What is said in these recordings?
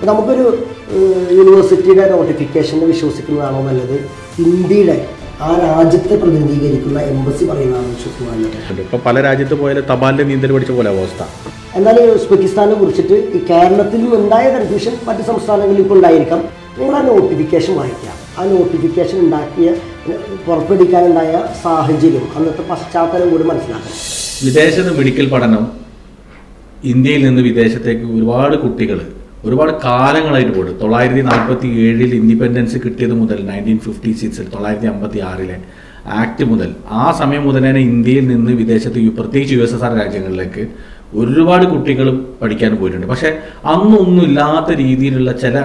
നമുക്കൊരു യൂണിവേഴ്സിറ്റിയുടെ നോട്ടിഫിക്കേഷനെ വിശ്വസിക്കുന്നതാണോ നല്ലത്, ഇന്ത്യയുടെ ആ രാജ്യത്തെ പ്രതിനിധീകരിക്കുന്ന എംബസി പറയുന്നതാണ് വിശ്വസിക്കുന്നത്? ഇപ്പോൾ പല രാജ്യത്ത് പോയാലും തപാലിൻ്റെ നീന്തൽ പഠിച്ച പോലെ അവസ്ഥ. എന്നാൽ ഈ ഉസ്ബെക്കിസ്ഥാനെ കുറിച്ചിട്ട് ഈ കേരളത്തിൽ ഉണ്ടായ കൺഫ്യൂഷൻ മറ്റ് സംസ്ഥാനങ്ങളിൽ ഇപ്പോൾ ഉണ്ടായിരിക്കാം. നിങ്ങൾ ആ നോട്ടിഫിക്കേഷൻ വായിക്കാം. ആ നോട്ടിഫിക്കേഷൻ പുറപ്പെടുവിക്കാനുണ്ടായ സാഹചര്യം, അന്നത്തെ പശ്ചാത്തലം കൂടി മനസ്സിലാക്കണം. വിദേശത്ത് മെഡിക്കൽ പഠനം, ഇന്ത്യയിൽ നിന്ന് വിദേശത്തേക്ക് ഒരുപാട് കുട്ടികൾ ഒരുപാട് കാലങ്ങളായിട്ട് പോയിട്ട് 947 ഇൻഡിപെൻഡൻസ് കിട്ടിയത് മുതൽ 1956 956 ആക്ട് മുതൽ ആ സമയം മുതൽ തന്നെ ഇന്ത്യയിൽ നിന്ന് വിദേശത്ത് പ്രത്യേകിച്ച് USSR രാജ്യങ്ങളിലേക്ക് ഒരുപാട് കുട്ടികൾ പഠിക്കാൻ പോയിട്ടുണ്ട്. പക്ഷേ അന്നൊന്നും ഇല്ലാത്ത രീതിയിലുള്ള ചില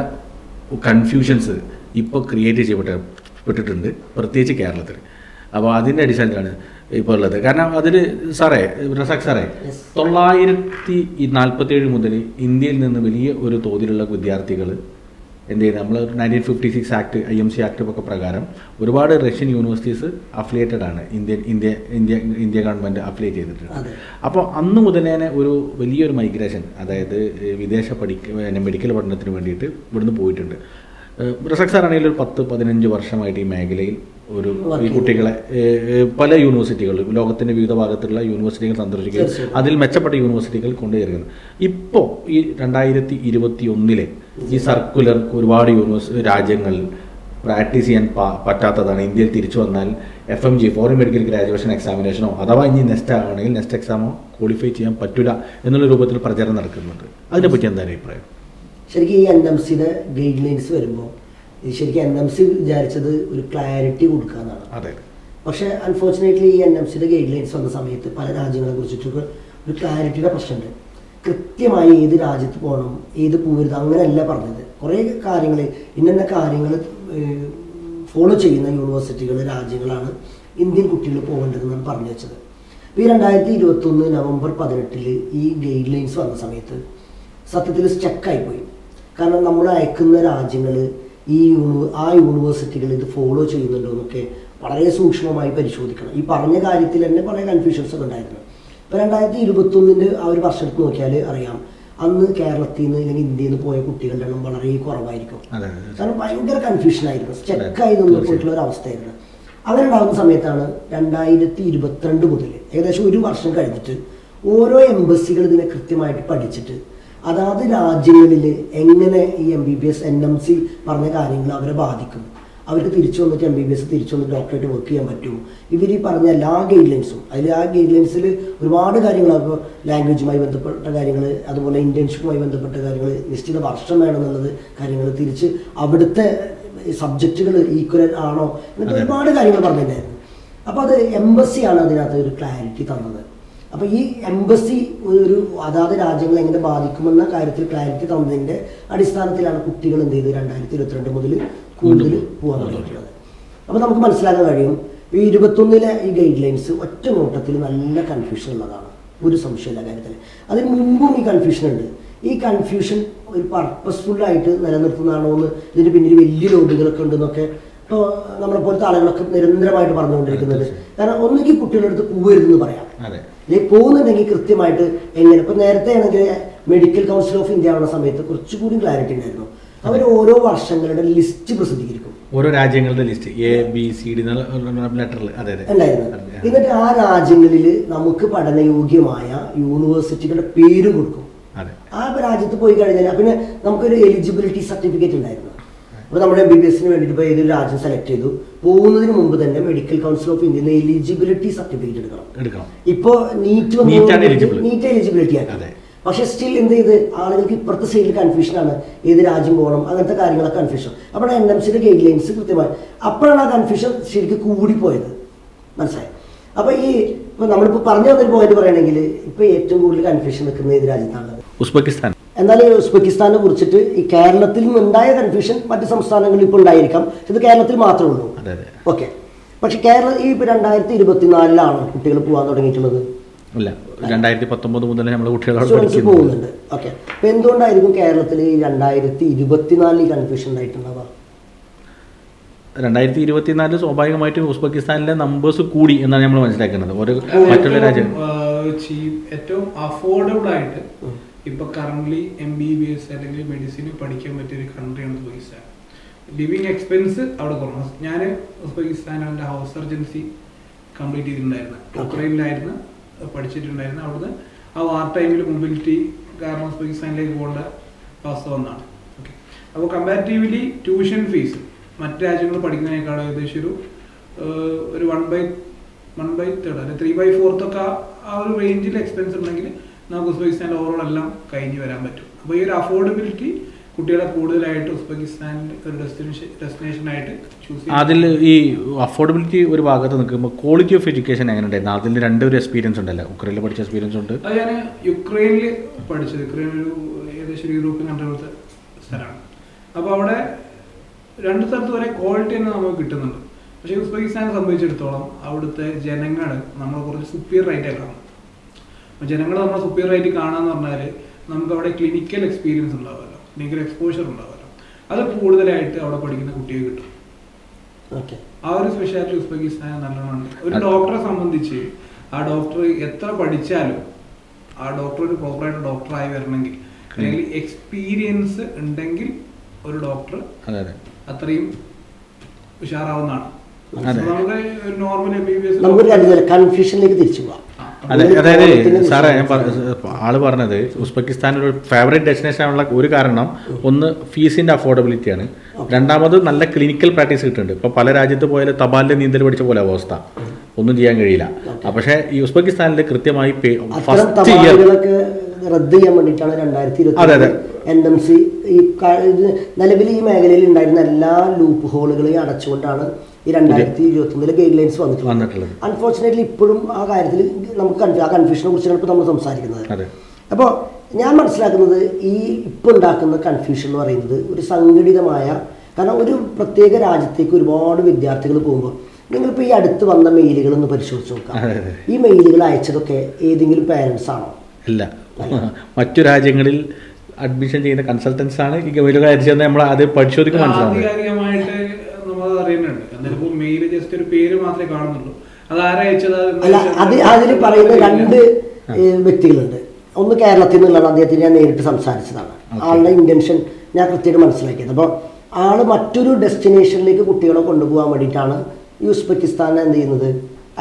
കൺഫ്യൂഷൻസ് ഇപ്പോൾ ക്രിയേറ്റ് ചെയ്യപ്പെട്ടിട്ടുണ്ട്, പ്രത്യേകിച്ച് കേരളത്തിൽ. അപ്പോൾ അതിൻ്റെ അടിസ്ഥാനത്തിലാണ് ഇപ്പോൾ ഉള്ളത്. കാരണം അതിൽ റസാഖ് സാറേ 947 മുതൽ ഇന്ത്യയിൽ നിന്ന് വലിയ ഒരു തോതിലുള്ള വിദ്യാർത്ഥികൾ എന്ത് ചെയ്യുന്നത്, നമ്മൾ 1956 ആക്ട് IMC ആക്ട് ഒക്കെ പ്രകാരം ഒരുപാട് റഷ്യൻ യൂണിവേഴ്സിറ്റീസ് അഫിലിയേറ്റഡ് ആണ്, ഇന്ത്യ ഗവൺമെൻറ് അഫിലിയേറ്റ് ചെയ്തിട്ടുണ്ട്. അപ്പോൾ അന്ന് മുതൽ തന്നെ ഒരു വലിയൊരു മൈഗ്രേഷൻ, അതായത് വിദേശ മെഡിക്കൽ പഠനത്തിന് വേണ്ടിയിട്ട് ഇവിടുന്ന് പോയിട്ടുണ്ട്. റസാഖ് സാറാണെങ്കിൽ ഒരു 10-15 വർഷമായിട്ട് ഈ മേഖലയിൽ ഈ കുട്ടികളെ പല യൂണിവേഴ്സിറ്റികളും ലോകത്തിൻ്റെ വിവിധ ഭാഗത്തുള്ള യൂണിവേഴ്സിറ്റികൾ സന്ദർശിക്കുകയും അതിൽ മെച്ചപ്പെട്ട യൂണിവേഴ്സിറ്റികൾ കൊണ്ടുവരുന്നത്. ഇപ്പോൾ ഈ 2021 ഈ സർക്കുലർ ഒരുപാട് രാജ്യങ്ങളിൽ പ്രാക്ടീസ് ചെയ്യാൻ പറ്റാത്തതാണ്. ഇന്ത്യയിൽ തിരിച്ചു വന്നാൽ FMG ഫോറിൻ മെഡിക്കൽ ഗ്രാജുവേഷൻ എക്സാമിനേഷനോ അഥവാ ഇനി നെക്സ്റ്റ് ആണെങ്കിൽ നെക്സ്റ്റ് എക്സാമോ ക്വാളിഫൈ ചെയ്യാൻ പറ്റില്ല എന്നുള്ള രൂപത്തിൽ പ്രചരണം നടക്കുന്നുണ്ട്. അതിനെപ്പറ്റി എന്താണ് അഭിപ്രായം? ശരിക്കും ഈ NMCയുടെ ഗൈഡ് ലൈൻസ് വരുമ്പോൾ ശരിക്കും NMC വിചാരിച്ചത് ഒരു ക്ലാരിറ്റി കൊടുക്കാന്നാണ്. അതെ. പക്ഷേ അൺഫോർച്ചുനേറ്റ്ലി ഈ NMCയുടെ ഗൈഡ് ലൈൻസ് വന്ന സമയത്ത് പല രാജ്യങ്ങളെ കുറിച്ചിട്ടൊക്കെ ഒരു ക്ലാരിറ്റിയുടെ പ്രശ്നമുണ്ട്. കൃത്യമായി ഏത് രാജ്യത്ത് പോകണം, ഏത് പോകരുത്, അങ്ങനെയല്ല പറഞ്ഞത്. കുറേ കാര്യങ്ങൾ ഇന്ന കാര്യങ്ങൾ ഫോളോ ചെയ്യുന്ന യൂണിവേഴ്സിറ്റികൾ, രാജ്യങ്ങളാണ് ഇന്ത്യൻ കുട്ടികൾ പോകേണ്ടതെന്നാണ് പറഞ്ഞു വെച്ചത്. ഇപ്പോൾ ഈ 2021 നവംബർ 18 ഈ ഗൈഡ് ലൈൻസ് വന്ന സമയത്ത് സത്യത്തിൽ സ്റ്റക്കായിപ്പോയി. കാരണം നമ്മൾ അയക്കുന്ന രാജ്യങ്ങൾ ആ യൂണിവേഴ്സിറ്റികൾ ഇത് ഫോളോ ചെയ്യുന്നുണ്ടോ എന്നൊക്കെ വളരെ സൂക്ഷ്മമായി പരിശോധിക്കണം. ഈ പറഞ്ഞ കാര്യത്തിൽ തന്നെ കുറേ കൺഫ്യൂഷൻസ് ഒക്കെ ഉണ്ടായിരുന്നു. ഇപ്പോൾ 2021 ആ ഒരു വർഷത്തിൽ നോക്കിയാൽ അറിയാം, അന്ന് കേരളത്തിൽ നിന്ന് അല്ലെങ്കിൽ ഇന്ത്യയിൽ നിന്ന് പോയ കുട്ടികളുടെ എണ്ണം വളരെ കുറവായിരിക്കും. കാരണം ഭയങ്കര കൺഫ്യൂഷനായിരുന്നു, സ്റ്റക്കായി നിന്ന് പോയിട്ടുള്ള ഒരു അവസ്ഥയായിരുന്നു. അങ്ങനെ ഉണ്ടാകുന്ന സമയത്താണ് 2022 മുതൽ ഏകദേശം ഒരു വർഷം കഴിഞ്ഞിട്ട് ഓരോ എംബസികൾ ഇതിനെ കൃത്യമായിട്ട് പഠിച്ചിട്ട് അതാത് രാജ്യങ്ങളിൽ എങ്ങനെ ഈ MBBS NMC പറഞ്ഞ കാര്യങ്ങൾ അവരെ ബാധിക്കും, അവർക്ക് തിരിച്ചു വന്നിട്ട് MBBS തിരിച്ചു വന്നിട്ട് ഡോക്ടറേറ്റ് വർക്ക് ചെയ്യാൻ പറ്റുമോ, ഇവർ ഈ പറഞ്ഞ എല്ലാ ഗൈഡ് ലൈൻസും ആ ഗൈഡ് ലൈൻസിൽ ഒരുപാട് കാര്യങ്ങൾ, അപ്പോൾ ലാംഗ്വേജുമായി ബന്ധപ്പെട്ട കാര്യങ്ങൾ, അതുപോലെ ഇന്റേൺഷിപ്പുമായി ബന്ധപ്പെട്ട കാര്യങ്ങൾ, നിശ്ചിത വർഷം വേണമെന്നുള്ളത് കാര്യങ്ങൾ, തിരിച്ച് അവിടുത്തെ സബ്ജക്റ്റുകൾ ഈക്വൽ ആണോ എന്നിട്ട് ഒരുപാട് കാര്യങ്ങൾ പറഞ്ഞിട്ടുണ്ടായിരുന്നു. അപ്പോൾ അത് എംബസിയാണ് അതിനകത്ത് ഒരു ക്ലാരിറ്റി തന്നത്. അപ്പോൾ ഈ എംബസി ഒരു അതാത് രാജ്യങ്ങൾ എങ്ങനെ ബാധിക്കുമെന്ന കാര്യത്തിൽ ക്ലാരിറ്റി തന്നതിൻ്റെ അടിസ്ഥാനത്തിലാണ് കുട്ടികൾ എന്ത് ചെയ്ത് 2022 മുതൽ കൂടുതൽ പോകാൻ തുടങ്ങിയിട്ടുള്ളത്. അപ്പോൾ നമുക്ക് മനസ്സിലാക്കാൻ കഴിയും ഈ 2021 ഈ ഗൈഡ് ലൈൻസ് ഒറ്റ നോട്ടത്തിൽ നല്ല കൺഫ്യൂഷൻ ഉള്ളതാണ്, ഒരു സംശയമില്ല കാര്യത്തിൽ. അതിന് മുമ്പും ഈ കൺഫ്യൂഷൻ ഉണ്ട്. ഈ കൺഫ്യൂഷൻ ഒരു പർപ്പസ്ഫുള്ളായിട്ട് നിലനിർത്തുന്നതാണോ എന്ന്, ഇതിന് പിന്നിൽ വലിയ ലോബികളൊക്കെ ഉണ്ടെന്നൊക്കെ ഇപ്പോൾ നമ്മളെപ്പോലത്തെ ആളുകളൊക്കെ നിരന്തരമായിട്ട് പറഞ്ഞുകൊണ്ടിരിക്കുന്നത്. കാരണം ഒന്നുകിൽ കുട്ടികളുടെ അടുത്ത് പോകരുതെന്ന് പറയാം, അല്ലെങ്കിൽ പോകുന്നുണ്ടെങ്കിൽ കൃത്യമായിട്ട് എങ്ങനെ. ഇപ്പോൾ നേരത്തെ ആണെങ്കിൽ മെഡിക്കൽ കൗൺസിൽ ഓഫ് ഇന്ത്യ ആവുന്ന സമയത്ത് കുറച്ചുകൂടി ക്ലാരിറ്റി ഉണ്ടായിരുന്നു. അവർ ഓരോ വർഷങ്ങളുടെ ലിസ്റ്റ് പ്രസിദ്ധീകരിക്കും, ഓരോ രാജ്യങ്ങളുടെ ലിസ്റ്റ് ABCD ലെറ്ററിൽ ഉണ്ടായിരുന്നു. എന്നിട്ട് ആ രാജ്യങ്ങളിൽ നമുക്ക് പഠനയോഗ്യമായ യൂണിവേഴ്സിറ്റികളുടെ പേര് കൊടുക്കും. ആ രാജ്യത്ത് പോയി കഴിഞ്ഞാൽ പിന്നെ നമുക്കൊരു എലിജിബിലിറ്റി സർട്ടിഫിക്കറ്റ് ഉണ്ടായിരുന്നു. അപ്പോൾ നമ്മുടെ MBBSന് വേണ്ടിയിട്ട് ഇപ്പോൾ ഏതൊരു രാജ്യം സെലക്ട് ചെയ്തു, പോകുന്നതിന് മുമ്പ് തന്നെ മെഡിക്കൽ കൗൺസിൽ ഓഫ് ഇന്ത്യയിൽ നിന്ന് എലിജിബിലിറ്റി സർട്ടിഫിക്കറ്റ് എടുക്കണം. ഇപ്പോൾ നീറ്റ് എലിജിബിലിറ്റി ആണ്. പക്ഷേ സ്റ്റിൽ എന്ത് ചെയ്ത് ആളുകൾക്ക് ഇപ്പുറത്തെ സൈഡിൽ കൺഫ്യൂഷനാണ്, ഏത് രാജ്യം പോകണം, അങ്ങനത്തെ കാര്യങ്ങളൊക്കെ കൺഫ്യൂഷൻ. അപ്പോൾ NMCയുടെ ഗൈഡ് ലൈൻസ് കൃത്യമായി അപ്പോഴാണ് ആ കൺഫ്യൂഷൻ ശരിക്കും കൂടിപ്പോയത്, മനസ്സിലായി. അപ്പോൾ ഇപ്പോൾ നമ്മളിപ്പോൾ പറഞ്ഞു വന്നൊരു പോയിന്റ് പറയുകയാണെങ്കിൽ ഇപ്പോൾ ഏറ്റവും കൂടുതൽ കൺഫ്യൂഷൻ നിൽക്കുന്ന ഏത് രാജ്യത്താണുള്ളത്? ഉസ്ബെക്കിസ്ഥാൻ. എന്നാൽ ഈ ഉസ്ബെക്കിസ്ഥാനെ കുറിച്ചിട്ട് ഈ കേരളത്തിൽ നിന്നുണ്ടായ കൺഫ്യൂഷൻ മറ്റ് സംസ്ഥാനങ്ങളിൽ ഇപ്പോൾ ഉണ്ടായിരിക്കാം, ഇത് കേരളത്തിൽ മാത്രമേ ഉള്ളൂ. ഓക്കെ. പക്ഷെ കേരളം ഈ 2024 കുട്ടികൾ പോകാൻ തുടങ്ങിയിട്ടുള്ളത്? അല്ല, 2019 മുതൽ നമ്മൾ കുട്ടികൾ പോകുന്നുണ്ട്. ഓക്കെ. അപ്പോൾ എന്തുകൊണ്ടായിരിക്കും കേരളത്തിൽ ഈ 2024 ഈ കൺഫ്യൂഷൻ ഉണ്ടായിട്ടുണ്ടാവുക? 2024 സ്വാഭാവികമായിട്ടും ഉസ്ബെക്കിസ്ഥാനിലെ നമ്പേഴ്സ് കൂടി എന്നാണ് നമ്മൾ മനസ്സിലാക്കുന്നത്. ഒരു മറ്റുള്ള രാജ്യം ഏറ്റവും അഫോർഡബിൾ ആയിട്ട് ഇപ്പോൾ കറൻ്റ്ലി MBBS അല്ലെങ്കിൽ മെഡിസിൻ പഠിക്കാൻ പറ്റിയൊരു കൺട്രിയാണ് ഉസ്ബെക്കിസ്ഥാൻ. ലിവിങ് എക്സ്പെൻസ് അവിടെ കുറവാണ്. ഞാൻ ഉസ്ബെക്കിസ്ഥാനിൽ എൻ്റെ ഹൗസ് സർജൻസി കംപ്ലീറ്റ് ചെയ്തിട്ടുണ്ടായിരുന്നു. ഉക്രൈനിലായിരുന്നു പഠിച്ചിട്ടുണ്ടായിരുന്നു. അവിടുന്ന് ആ വാർ ടൈമിൽ മൊബിലിറ്റി കാരണം ഉസ്ബെക്കിസ്ഥാനിലേക്ക് പോകേണ്ട അവസ്ഥ വന്നതാണ്. ഓക്കെ, അപ്പോൾ കമ്പാരിറ്റീവ്ലി ട്യൂഷൻ ഫീസ് മറ്റ് രാജ്യങ്ങൾ പഠിക്കുന്നതിനേക്കാളും ഏകദേശം ഒരു 1/3 അല്ലെങ്കിൽ 3/4 ആ ഒരു റേഞ്ചിൽ എക്സ്പെൻസ് ഉണ്ടെങ്കിൽ നമുക്ക് ഉസ്ബെക്കിസ്ഥാനിൽ ഓവറോൾ എല്ലാം കഴിഞ്ഞ് വരാൻ പറ്റും. അപ്പോൾ ഈ ഒരു അഫോർഡബിലിറ്റി കുട്ടികളെ കൂടുതലായിട്ട് ഉസ്ബെക്കിസ്ഥാനിൽ ഒരു ഡെസ്റ്റിനേഷനായിട്ട് ചൂസ് ചെയ്യും. അതിൽ ഈ അഫോർഡബിലിറ്റി ഒരു ഭാഗത്ത് നിൽക്കുമ്പോൾ ക്വാളിറ്റി ഓഫ് എഡ്യൂക്കേഷൻ എങ്ങനെ ഉണ്ടായിരുന്നു? അതിൽ രണ്ടൊരു എക്സ്പീരിയൻസ് ഉണ്ടല്ലോ, ഉക്രൈനിൽ പഠിച്ച എക്സ്പീരിയൻസ് ഉണ്ട്. അത് ഞാൻ യുക്രൈനിൽ പഠിച്ചത്. യുക്രൈൻ ഒരു ഏകദേശം യൂറോപ്യൻ കൺട്രി പോലത്തെ സ്ഥലമാണ്. അപ്പോൾ അവിടെ രണ്ട് സ്ഥലത്ത് വരെ ക്വാളിറ്റി തന്നെ നമുക്ക് കിട്ടുന്നുണ്ട്. പക്ഷേ ഉസ്ബെക്കിസ്ഥാനെ സംബന്ധിച്ചിടത്തോളം അവിടുത്തെ ജനങ്ങൾ നമ്മളെ കുറച്ച് സുപ്പീരിയർ ആയിട്ടാണ് കാണുന്നത്. അപ്പോൾ ജനങ്ങൾ നമ്മളെ സുപ്പീരിയർ ആയിട്ട് കാണാന്ന് പറഞ്ഞാൽ നമുക്ക് അവിടെ ക്ലിനിക്കൽ എക്സ്പീരിയൻസ് ഉണ്ടാവുമല്ലോ, ക്ലിനിക്കൽ എക്സ്പോഷർ ഉണ്ടാവുമല്ലോ, അത് കൂടുതലായിട്ട് അവിടെ പഠിക്കുന്ന കുട്ടികൾ കിട്ടും. ആ ഒരു സ്പെഷ്യാലിറ്റി ഉസ്ബെക്കിസ്ഥാൻ നല്ലോണം ഉണ്ട്. ഒരു ഡോക്ടറെ സംബന്ധിച്ച് ആ ഡോക്ടർ എത്ര പഠിച്ചാലും ആ ഡോക്ടർ ഒരു പ്രോപ്പറായിട്ട് ഡോക്ടറായി വരണമെങ്കിൽ അല്ലെങ്കിൽ എക്സ്പീരിയൻസ് ഉണ്ടെങ്കിൽ ഒരു ഡോക്ടർ അത്രയും ഉഷാറാവുന്നതാണ്. നമുക്ക് ഒരു നോർമൽ MBBS കൺഫ്യൂഷനിലേക്ക് തിരിച്ചു പോവാം. അതെ, അതായത് സാറേ ആള് പറഞ്ഞത് ഉസ്ബെക്കിസ്ഥാൻ ഒരു ഫേവറേറ്റ് ഡെസ്റ്റിനേഷൻ ആണുള്ള ഒരു കാരണം ഒന്ന് ഫീസിന്റെ അഫോർഡബിലിറ്റിയാണ്, രണ്ടാമത് നല്ല ക്ലിനിക്കൽ പ്രാക്ടീസ് കിട്ടുന്നുണ്ട്. ഇപ്പൊ പല രാജ്യത്ത് പോയാൽ തപാലിലെ നീന്തൽ പഠിച്ച പോലെ അവസ്ഥ, ഒന്നും ചെയ്യാൻ കഴിയില്ല. പക്ഷേ ഈ ഉസ്ബെക്കിസ്ഥാനിൽ കൃത്യമായി ഫസ്റ്റ് ഇയർ റദ്ദ് ചെയ്യാൻ വേണ്ടിയിട്ടാണ് 2020 NMC ഈ നിലവിൽ ഈ മേഖലയിൽ ഉണ്ടായിരുന്ന എല്ലാ ലൂപ്പ് ഹോളുകളെയും അടച്ചുകൊണ്ടാണ് ഈ 2021 ഗൈഡ് ലൈൻസ് വന്നിട്ടുള്ളത്. അൺഫോർച്ചുനേറ്റ്ലി ഇപ്പോഴും ആ കാര്യത്തിൽ നമുക്ക് ആ കൺഫ്യൂഷനെ കുറിച്ചാണ് ഇപ്പോൾ നമ്മൾ സംസാരിക്കുന്നത്. അപ്പോൾ ഞാൻ മനസ്സിലാക്കുന്നത് ഈ ഇപ്പോൾ ഉണ്ടാക്കുന്ന കൺഫ്യൂഷൻ എന്ന് പറയുന്നത് ഒരു സംഘടിതമായ, കാരണം ഒരു പ്രത്യേക രാജ്യത്തേക്ക് ഒരുപാട് വിദ്യാർത്ഥികൾ പോകുമ്പോൾ നിങ്ങളിപ്പോൾ ഈ അടുത്ത് വന്ന മെയിലുകളൊന്ന് പരിശോധിച്ച് നോക്കാം. ഈ മെയിലുകൾ അയച്ചതൊക്കെ ഏതെങ്കിലും പേരൻസ് ആണോ? ഇല്ല, മറ്റു രാജ്യങ്ങളിൽ അഡ്മിഷൻ ചെയ്യുന്ന കൺസൾട്ടൻസ് ആണ് ഈ മെയിലുകൾ അയച്ചത്. നമ്മൾ അത് പരിശോധിക്കാൻ മനസ്സിലാവുന്നത് അതിൽ പറയുന്ന രണ്ട് വ്യക്തികളുണ്ട്. ഒന്ന് കേരളത്തിൽ നിന്നുള്ളതാണ്, അദ്ദേഹത്തിന് ഞാൻ നേരിട്ട് സംസാരിച്ചതാണ്. ആളുടെ ഇന്റൻഷൻ ഞാൻ കൃത്യമായിട്ട് മനസ്സിലാക്കിയത്. അപ്പോൾ ആള് മറ്റൊരു ഡെസ്റ്റിനേഷനിലേക്ക് കുട്ടികളെ കൊണ്ടുപോകാൻ വേണ്ടിയിട്ടാണ് ഈ ഉസ്ബെക്കിസ്ഥാനെ എന്ത് ചെയ്യുന്നത്,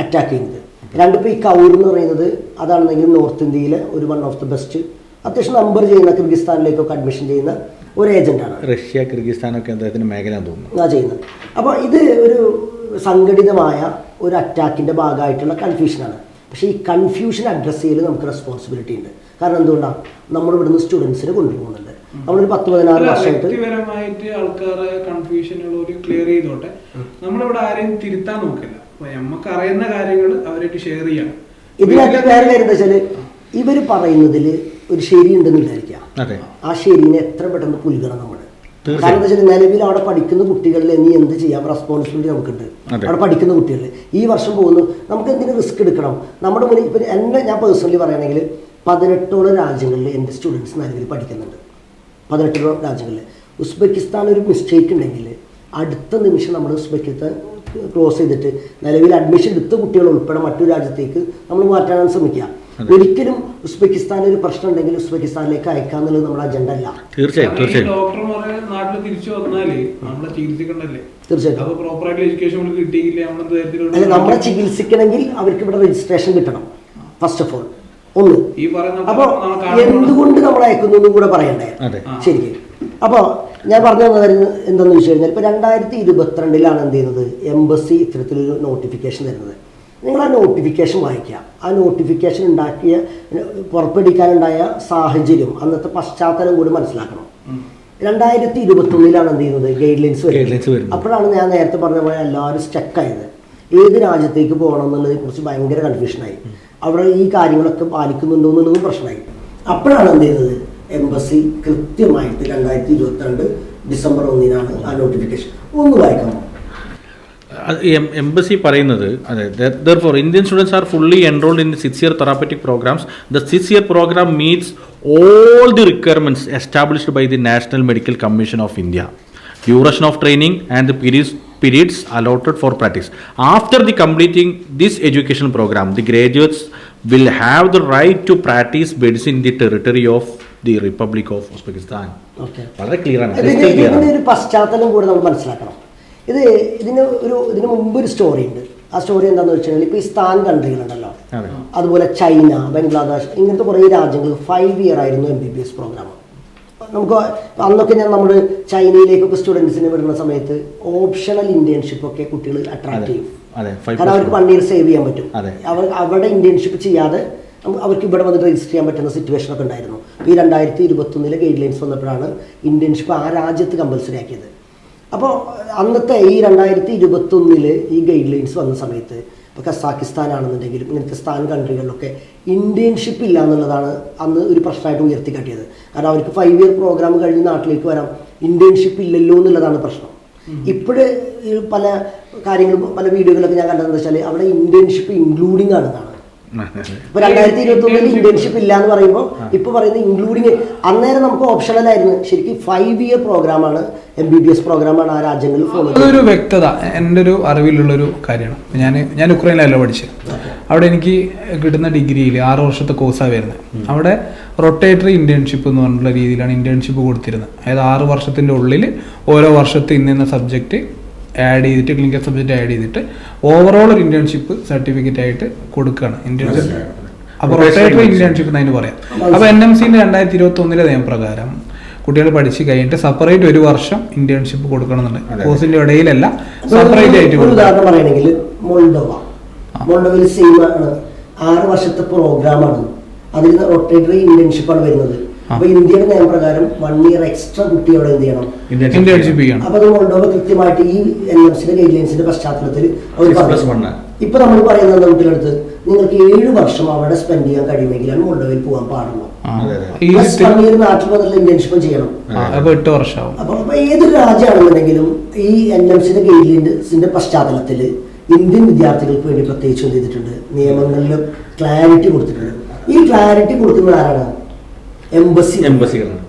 അറ്റാക്ക് ചെയ്യുന്നത്. രണ്ടിപ്പോൾ ഈ കൗർ എന്ന് പറയുന്നത് അതാണെന്നെങ്കിലും നോർത്ത് ഇന്ത്യയിലെ ഒരു വൺ ഓഫ് ദി ബെസ്റ്റ് അത്യാവശ്യം നമ്പർ ചെയ്യുന്ന കിർഗിസ്ഥാനിലേക്കൊക്കെ അഡ്മിഷൻ ചെയ്യുന്ന ഒരു ഏജന്റാണ്. റഷ്യ, കിർഗിസ്ഥാനൊക്കെ അദ്ദേഹത്തിന് മേഖല തോന്നുന്നു ചെയ്യുന്നത്. അപ്പോൾ ഇത് ഒരു സംഘടിതമായ ഒരു അറ്റാക്കിന്റെ ഭാഗമായിട്ടുള്ള കൺഫ്യൂഷനാണ്. പക്ഷേ ഈ കൺഫ്യൂഷൻ അഡ്രസ്സ് ചെയ്യൽ നമുക്ക് റെസ്പോൺസിബിലിറ്റി ഉണ്ട്. കാരണം എന്തുകൊണ്ടാണ്, നമ്മൾ ഇവിടുന്ന് സ്റ്റുഡൻസിനെ കൊണ്ടുപോകുന്നുണ്ട്. നമ്മളൊരു 10-14 വർഷമായിട്ട് ആൾക്കാരെ കൺഫ്യൂഷനുകൾ ക്ലിയർ ചെയ്തോട്ടെ. നമ്മളിവിടെ ആരെയും തിരുത്താൻ നോക്കില്ല. നമുക്ക് അറിയുന്ന കാര്യങ്ങൾ അവരായിട്ട് ഷെയർ ചെയ്യാം. ഇതിനകത്ത് വേറെ കാര്യം എന്താ വെച്ചാല് ഇവർ പറയുന്നതിൽ ഒരു ശരി ഉണ്ടെന്ന് വിചാരിക്കാം. ആ ശരിനെ എത്ര പെട്ടെന്ന് പുൽകണം നമ്മൾ. കാരണം എന്താ വെച്ചാൽ നിലവിൽ അവിടെ പഠിക്കുന്ന കുട്ടികളിൽ ഇനി എന്ത് ചെയ്യാം, റെസ്പോൺസിബിലിറ്റി നമുക്കുണ്ട്. അവിടെ പഠിക്കുന്ന കുട്ടികളിൽ ഈ വർഷം പോകുന്നു, നമുക്ക് എന്തിനു റിസ്ക് എടുക്കണം? നമ്മുടെ മുന്നിൽ ഇപ്പം എന്നെ ഞാൻ പേഴ്സണലി പറയുകയാണെങ്കിൽ 18ഓളം രാജ്യങ്ങളിൽ എൻ്റെ സ്റ്റുഡൻസ് നിലവിൽ പഠിക്കുന്നുണ്ട്. 18 രാജ്യങ്ങളിൽ. ഉസ്ബെക്കിസ്ഥാൻ ഒരു മിസ്റ്റേക്ക് ഉണ്ടെങ്കിൽ അടുത്ത നിമിഷം നമ്മൾ ഉസ്ബെക്കിസ്ഥാൻ ക്ലോസ് ചെയ്തിട്ട് നിലവിൽ അഡ്മിഷൻ എടുത്ത കുട്ടികൾ ഉൾപ്പെടെ മറ്റൊരു രാജ്യത്തേക്ക് നമ്മൾ മാറ്റാൻ ശ്രമിക്കുക. ഒരിക്കലും ഉസ്ബെക്കിസ്ഥാനിൽ ഒരു പ്രശ്നം ഉണ്ടെങ്കിൽ ഉസ്ബെക്കിസ്ഥാനിലേക്ക് അയക്കാന്നുള്ളത് നമ്മുടെ അജണ്ട അല്ല. തീർച്ചയായിട്ടും ഡോക്ടർമാരെ നാട്ടിൽ തിരിച്ചു വന്നാല് നമ്മളെ ചികിത്സിക്കണ്ടല്ലേ? തീർച്ചയായിട്ടും പ്രോപ്പറായിട്ട് എഡ്യൂക്കേഷൻ കിട്ടിയില്ല. അല്ല, നമ്മളെ ചികിത്സിക്കണമെങ്കിൽ അവർക്ക് ഇവിടെ രജിസ്ട്രേഷൻ കിട്ടണം ഫസ്റ്റ് ഓഫ് ഓൾ ഒന്ന്. അപ്പോൾ എന്തുകൊണ്ട് നമ്മൾ അയക്കുന്നു എന്നും കൂടെ പറയണ്ടേ ശരിക്കും. അപ്പോൾ ഞാൻ പറഞ്ഞു തന്നത് എന്താണെന്ന് വെച്ച് കഴിഞ്ഞാൽ ഇപ്പോൾ 2022 എന്ത് ചെയ്യുന്നത്, എംബസി ഇത്തരത്തിലൊരു നോട്ടിഫിക്കേഷൻ തരുന്നത്. നിങ്ങൾ ആ നോട്ടിഫിക്കേഷൻ വായിക്കുക. ആ നോട്ടിഫിക്കേഷൻ പുറപ്പെടുവിക്കാനുണ്ടായ സാഹചര്യം, അന്നത്തെ പശ്ചാത്തലം കൂടി മനസ്സിലാക്കണം. 2021 എന്ത് ചെയ്യുന്നത്, ഗൈഡ് ലൈൻസ് വരുന്നത്. അപ്പോഴാണ് ഞാൻ നേരത്തെ പറഞ്ഞ പോലെ എല്ലാവരും സ്റ്റക്കായത്. ഏത് രാജ്യത്തേക്ക് പോകണം എന്നുള്ളതിനെ കുറിച്ച് ഭയങ്കര കൺഫ്യൂഷനായി. അവിടെ ഈ കാര്യങ്ങളൊക്കെ പാലിക്കുന്നുണ്ടോ എന്നുള്ളതും പ്രശ്നമായി. അപ്പോഴാണ് എന്ത് ചെയ്യുന്നത്, എംബസി കൃത്യമായിട്ട് 2022 ഡിസംബർ 1 ആ നോട്ടിഫിക്കേഷൻ ഒന്ന് വായിക്കണം. എംബസി പറയുന്നത് അതെ, therefore Indian students are fully enrolled in the 6-year therapeutic programs. The 6-year program meets all the requirements established by the National Medical Commission of India. Duration of training and the periods allotted for practice. After the completing this education program, the graduates will have the right to practice medicine in the territory of the republic of Uzbekistan. Okay, വളരെ clear ആണ്. ഇതിന്റെ ഒരു പശ്ചാത്തലം കൂടെ നമ്മൾ മനസ്സിലാക്കണം. ഇതിന് മുമ്പ് ഒരു സ്റ്റോറി ഉണ്ട്. ആ സ്റ്റോറി എന്താണെന്ന് വെച്ച് കഴിഞ്ഞാൽ ഇപ്പോൾ ഈ സ്ഥാൻ കൺട്രികളുണ്ടല്ലോ, അതുപോലെ ചൈന, ബംഗ്ലാദേശ്, ഇങ്ങനത്തെ കുറേ രാജ്യങ്ങൾ 5 year ആയിരുന്നു MBBS പ്രോഗ്രാം. നമുക്ക് അന്നൊക്കെ നമ്മൾ ചൈനയിലേക്കൊക്കെ സ്റ്റുഡൻസിനെ വിടുന്ന സമയത്ത് ഓപ്ഷണൽ ഇന്റേൺഷിപ്പ് ഒക്കെ കുട്ടികൾ അട്രാക്ട് ചെയ്യും. കാരണം അവർക്ക് 1 year സേവ് ചെയ്യാൻ പറ്റും. അവിടെ ഇന്റേൺഷിപ്പ് ചെയ്യാതെ അവർക്ക് ഇവിടെ വന്നിട്ട് രജിസ്റ്റർ ചെയ്യാൻ പറ്റുന്ന സിറ്റുവേഷൻ ഒക്കെ ഉണ്ടായിരുന്നു. ഈ 2021 ഗൈഡ് ലൈൻസ് വന്നപ്പോഴാണ് ഇന്റേൺഷിപ്പ് ആ രാജ്യത്ത് കമ്പൽസറി ആക്കിയത്. അപ്പോൾ അന്നത്തെ ഈ 2021 ഈ ഗൈഡ് ലൈൻസ് വന്ന സമയത്ത് ഇപ്പോൾ കസാക്കിസ്ഥാൻ ആണെന്നുണ്ടെങ്കിലും ഇങ്ങനത്തെ സ്ഥാൻ കൺട്രികളിലൊക്കെ ഇന്റേൺഷിപ്പ് ഇല്ല എന്നുള്ളതാണ് അന്ന് ഒരു പ്രശ്നമായിട്ട് ഉയർത്തിക്കാട്ടിയത്. കാരണം അവർക്ക് 5 year പ്രോഗ്രാം കഴിഞ്ഞ് നാട്ടിലേക്ക് വരാം, ഇന്റേൺഷിപ്പ് ഇല്ലല്ലോ എന്നുള്ളതാണ് പ്രശ്നം. ഇപ്പോഴ് പല കാര്യങ്ങളും പല വീഡിയോകളൊക്കെ ഞാൻ കണ്ടതെന്ന് വെച്ചാൽ അവിടെ ഇന്റേൺഷിപ്പ് ഇൻക്ലൂഡിങ് ആണെന്നാണ്. ഇപ്പൊ 2021 ഇന്റേൺഷിപ്പ് ഇല്ല എന്ന് പറയുമ്പോൾ ഇപ്പൊ പറയുന്നത് ഇൻക്ലൂഡിങ്. അന്നേരം നമുക്ക് ഓപ്ഷണൽ ആയിരുന്നു. ശരിക്കും 5 year പ്രോഗ്രാമാണ്, MBBS പ്രോഗ്രാമാണ് ആ രാജ്യങ്ങളിൽ ഫോളോ ചെയ്യുന്നത്. അതൊരു വ്യക്തത എൻ്റെ ഒരു അറിവിലുള്ളൊരു കാര്യമാണ്. ഞാൻ ഉക്രൈനിലല്ല പഠിച്ചത്. അവിടെ എനിക്ക് കിട്ടുന്ന ഡിഗ്രിയിൽ 6 വർഷത്തെ കോഴ്സാണ് വരുന്നത്. അവിടെ റൊട്ടേറ്ററി ഇന്റേൺഷിപ്പ് എന്ന് പറഞ്ഞിട്ടുള്ള രീതിയിലാണ് ഇന്റേൺഷിപ്പ് കൊടുത്തിരുന്നത്. അതായത് 6 വർഷത്തിൻ്റെ ഉള്ളിൽ ഓരോ വർഷത്തെ ഇന്ന സബ്ജക്റ്റ് ആഡ് ചെയ്തിട്ട്, ക്ലിനിക്കൽ സബ്ജക്റ്റ് ആഡ് ചെയ്തിട്ട് ഓവറോൾ ഒരു ഇന്റേൺഷിപ്പ് സർട്ടിഫിക്കറ്റ് ആയിട്ട് കൊടുക്കുകയാണ് ഇന്റേൺഷിപ്പ്. അപ്പോൾ റൊട്ടേറ്ററി ഇന്റേൺഷിപ്പ് എന്നതിന് പറയാം. അപ്പോൾ NMCന്റെ 2021 നിയമപ്രകാരം കുട്ടികൾ പഠിച്ച് കഴിഞ്ഞിട്ട് സെപ്പറേറ്റ് 1 വർഷം ഇന്റേൺഷിപ്പ് കൊടുക്കണമെന്നുണ്ട്. കോഴ്സിന്റെ ഇടയിലല്ല, സെപ്പറേറ്റ് ആയിട്ട്. ഉദാഹരണം പറയുകയാണെങ്കിൽ മോൾഡോവയിൽ സെയിം ആണ്, 6 വർഷത്തെ പ്രോഗ്രാമാണ്. അതിൽ റൊട്ടേറ്ററി ഇന്റേൺഷിപ്പാണ് വരുന്നത്. അപ്പൊ ഇന്ത്യയുടെ നിയമപ്രകാരം 1 year എക്സ്ട്രാ കുട്ടി അവിടെ എന്ത് ചെയ്യണം, ഇന്റേൺഷിപ്പ് ചെയ്യണം. അപ്പൊ അത് മോൾഡോവ കൃത്യമായിട്ട് ഈ NMCയുടെ ഗൈഡ് ലൈൻസിന്റെ പശ്ചാത്തലത്തിൽ അവർ പറഞ്ഞു. ഇപ്പൊ നമ്മൾ പറയുന്നത് കുട്ടികളടുത്ത് നിങ്ങൾക്ക് 7 വർഷം അവിടെ സ്പെൻഡ് ചെയ്യാൻ കഴിയുമെങ്കിലാണ് മോൾഡോവയിൽ പോകാൻ പാടുള്ളൂ. 1 year നാട്ടിൽ വന്നിട്ടുള്ള ഇന്റേൺഷിപ്പ് ചെയ്യണം. 8 വർഷം. അപ്പൊ ഏതൊരു രാജ്യമാണെന്നുണ്ടെങ്കിലും ഈ NMCയുടെ ഗൈഡ് ലൈൻസിന്റെ പശ്ചാത്തലത്തിൽ ഇന്ത്യൻ വിദ്യാർത്ഥികൾക്ക് വേണ്ടി പ്രത്യേകിച്ച് എന്ത് ചെയ്തിട്ടുണ്ട്, നിയമങ്ങളിലും ക്ലാരിറ്റി കൊടുത്തിട്ടുണ്ട്. ഈ ക്ലാരിറ്റി കൊടുക്കുന്നത് ആരാണ്? എംബസികളാണ്.